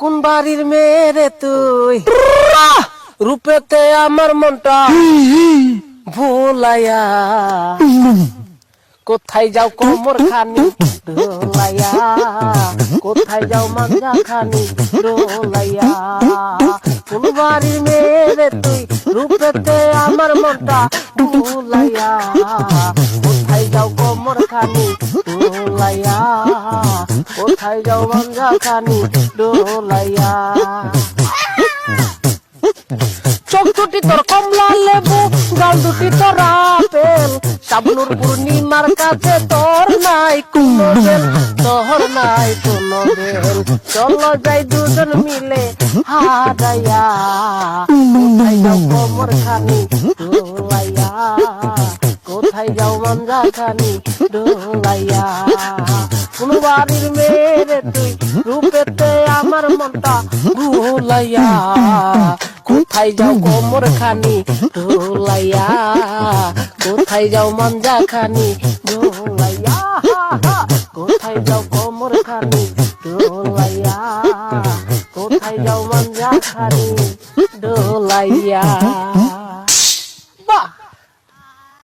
কোন বাড়ির মেয়ে রে তুই রূপেতে আমার মনটা ভুলাইয়া কোথায় যাও কোমর খানি ডোলাইয়া কোথায় যাও মাঞ্জা খানি ডোলাইয়া কোন বাড়ির মেয়ে রে তুই রূপেতে আমার মনটা ভুলাইয়া কোথায় যাও কোমর খানি ডোলাইয়া কোথায় যাও মাঞ্জা খানি ডোলাইয়া চোখ দুটি তোর কমলা লেবু গাল দুটি তোর আপেল শাবনুর পূর্ণিমার কাছে তোর নাই কোনো বেল তোর নাই কোনো বেল চলো যাই দুজন মিলে হারাইয়া কোথায় যাও কোমর খানি ডোলাইয়া কোথায় যাও মাঞ্জা খানি ডোলাইয়া কোন বাড়ির মেয়ে তুই রূপেতে আমার মনটা ভুলাইয়া কোথায় যাও কোমর খানি ডোলাইয়া কোথায় যাও মাঞ্জা খানি ডোলাইয়া কোথায় যাও কোমর খানি ডোলাইয়া কোথায় যাও মাঞ্জা খানি ডোলাইয়া বাহ।